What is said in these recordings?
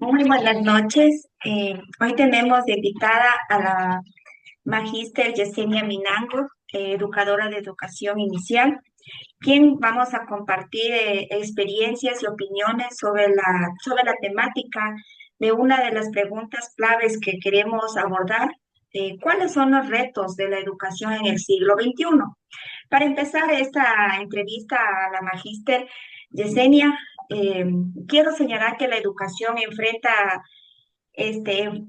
Muy buenas noches. Hoy tenemos de invitada a la magíster Yesenia Minango, educadora de educación inicial, quien vamos a compartir experiencias y opiniones sobre la temática de una de las preguntas claves que queremos abordar. ¿Cuáles son los retos de la educación en el siglo XXI? Para empezar esta entrevista a la magíster Yesenia, eh, quiero señalar que la educación enfrenta este,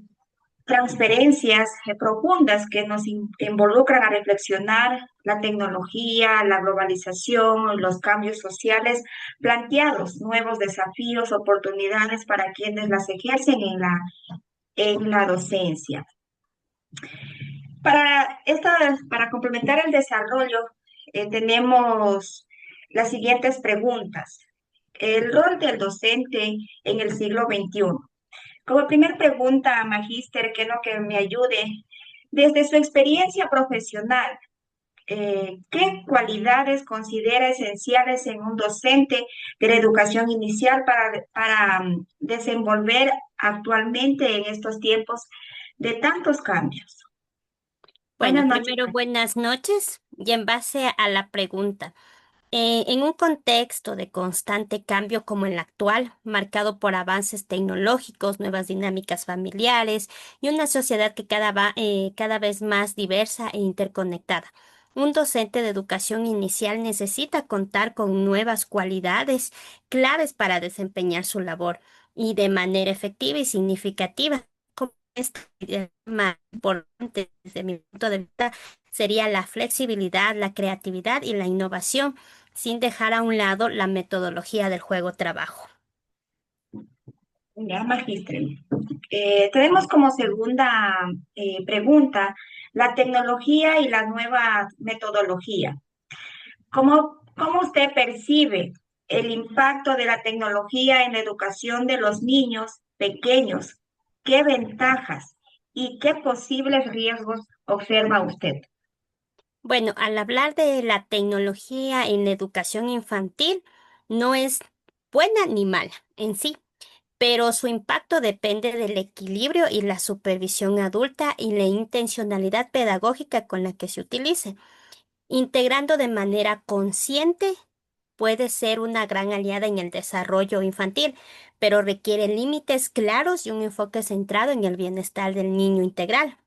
transferencias profundas que nos involucran a reflexionar la tecnología, la globalización, los cambios sociales planteados, nuevos desafíos, oportunidades para quienes las ejercen en la docencia. Para complementar el desarrollo, tenemos las siguientes preguntas. El rol del docente en el siglo XXI. Como primer pregunta, magíster, que es lo que me ayude, desde su experiencia profesional, ¿qué cualidades considera esenciales en un docente de la educación inicial para desenvolver actualmente en estos tiempos de tantos cambios? Bueno, Buenas noches. primero buenas noches y en base a la pregunta, en un contexto de constante cambio como el actual, marcado por avances tecnológicos, nuevas dinámicas familiares y una sociedad que cada vez más diversa e interconectada, un docente de educación inicial necesita contar con nuevas cualidades claves para desempeñar su labor y de manera efectiva y significativa. Como esta idea más importante desde mi punto de vista sería la flexibilidad, la creatividad y la innovación, sin dejar a un lado la metodología del juego-trabajo. Ya, magíster. Tenemos como segunda pregunta la tecnología y la nueva metodología. ¿Cómo usted percibe el impacto de la tecnología en la educación de los niños pequeños? ¿Qué ventajas y qué posibles riesgos observa usted? Bueno, al hablar de la tecnología en la educación infantil, no es buena ni mala en sí, pero su impacto depende del equilibrio y la supervisión adulta y la intencionalidad pedagógica con la que se utilice. Integrando de manera consciente puede ser una gran aliada en el desarrollo infantil, pero requiere límites claros y un enfoque centrado en el bienestar del niño integral.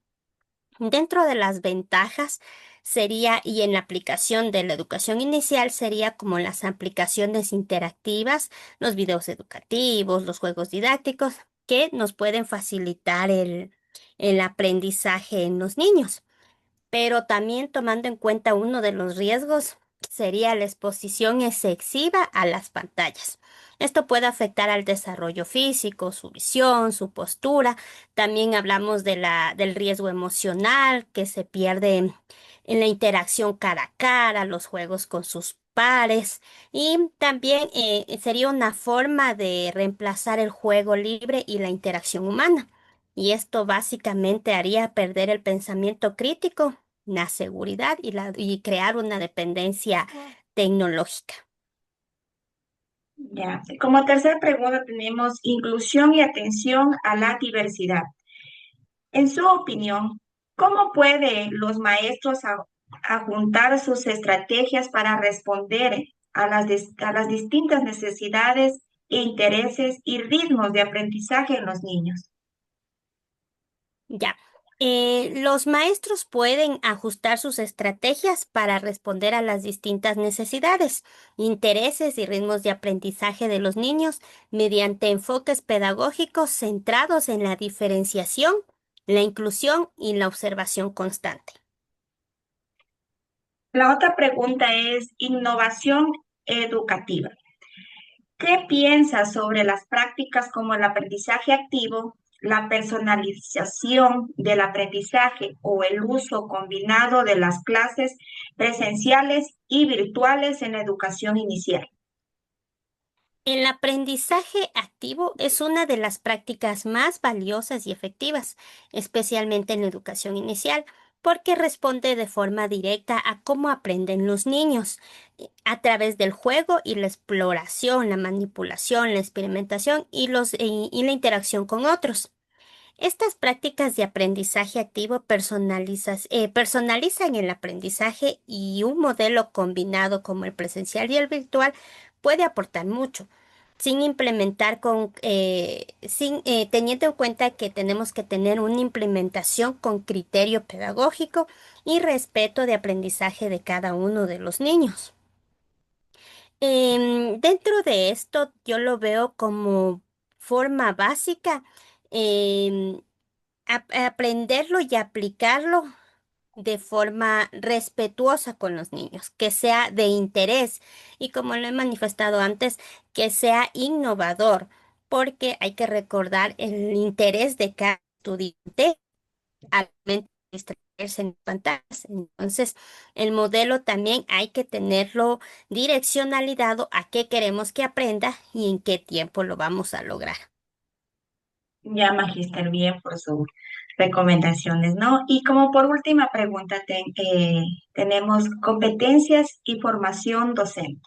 Dentro de las ventajas sería, y en la aplicación de la educación inicial, sería como las aplicaciones interactivas, los videos educativos, los juegos didácticos, que nos pueden facilitar el aprendizaje en los niños, pero también tomando en cuenta uno de los riesgos sería la exposición excesiva a las pantallas. Esto puede afectar al desarrollo físico, su visión, su postura. También hablamos del riesgo emocional que se pierde en la interacción cara a cara, los juegos con sus pares y también sería una forma de reemplazar el juego libre y la interacción humana. Y esto básicamente haría perder el pensamiento crítico, la seguridad y crear una dependencia tecnológica. Ya. Como tercera pregunta tenemos inclusión y atención a la diversidad. En su opinión, ¿cómo pueden los maestros juntar sus estrategias para responder a las distintas necesidades, intereses y ritmos de aprendizaje en los niños? Ya. Los maestros pueden ajustar sus estrategias para responder a las distintas necesidades, intereses y ritmos de aprendizaje de los niños mediante enfoques pedagógicos centrados en la diferenciación, la inclusión y la observación constante. La otra pregunta es innovación educativa. ¿Qué piensas sobre las prácticas como el aprendizaje activo, la personalización del aprendizaje o el uso combinado de las clases presenciales y virtuales en la educación inicial? El aprendizaje activo es una de las prácticas más valiosas y efectivas, especialmente en la educación inicial, porque responde de forma directa a cómo aprenden los niños, a través del juego y la exploración, la manipulación, la experimentación y la interacción con otros. Estas prácticas de aprendizaje activo personalizan el aprendizaje, y un modelo combinado como el presencial y el virtual puede aportar mucho, sin implementar teniendo en cuenta que tenemos que tener una implementación con criterio pedagógico y respeto de aprendizaje de cada uno de los niños. Dentro de esto, yo lo veo como forma básica. em, Aprenderlo y aplicarlo de forma respetuosa con los niños, que sea de interés y, como lo he manifestado antes, que sea innovador, porque hay que recordar el interés de cada estudiante al momento de distraerse en pantallas. Entonces, el modelo también hay que tenerlo direccionalidad a qué queremos que aprenda y en qué tiempo lo vamos a lograr. Ya, Magíster, bien por sus recomendaciones, ¿no? Y como por última pregunta, tenemos competencias y formación docente.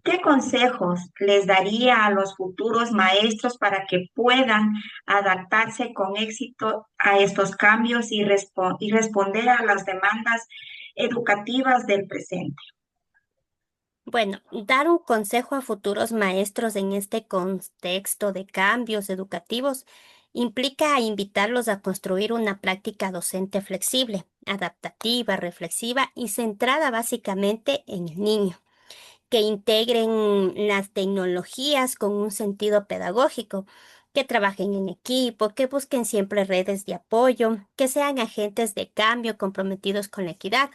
¿Qué consejos les daría a los futuros maestros para que puedan adaptarse con éxito a estos cambios y responder a las demandas educativas del presente? Bueno, dar un consejo a futuros maestros en este contexto de cambios educativos implica invitarlos a construir una práctica docente flexible, adaptativa, reflexiva y centrada básicamente en el niño, que integren las tecnologías con un sentido pedagógico, que trabajen en equipo, que busquen siempre redes de apoyo, que sean agentes de cambio comprometidos con la equidad,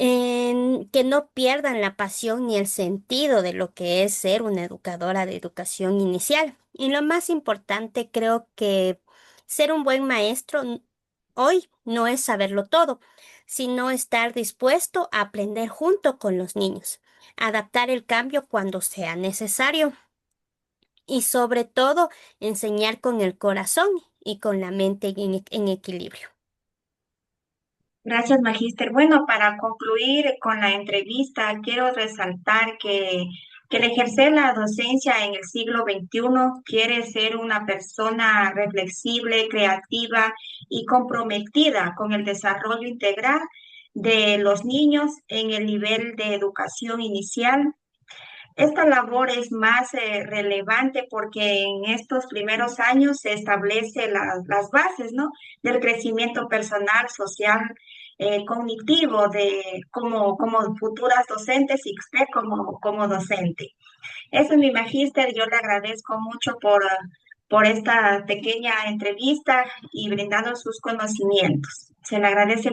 en que no pierdan la pasión ni el sentido de lo que es ser una educadora de educación inicial. Y lo más importante, creo que ser un buen maestro hoy no es saberlo todo, sino estar dispuesto a aprender junto con los niños, adaptar el cambio cuando sea necesario y, sobre todo, enseñar con el corazón y con la mente en equilibrio. Gracias, Magíster. Bueno, para concluir con la entrevista, quiero resaltar que el ejercer la docencia en el siglo XXI quiere ser una persona reflexible, creativa y comprometida con el desarrollo integral de los niños en el nivel de educación inicial. Esta labor es más relevante porque en estos primeros años se establece las bases, ¿no? Del crecimiento personal, social, cognitivo como futuras docentes y usted como docente. Eso es mi magíster. Yo le agradezco mucho por esta pequeña entrevista y brindando sus conocimientos. Se le agradece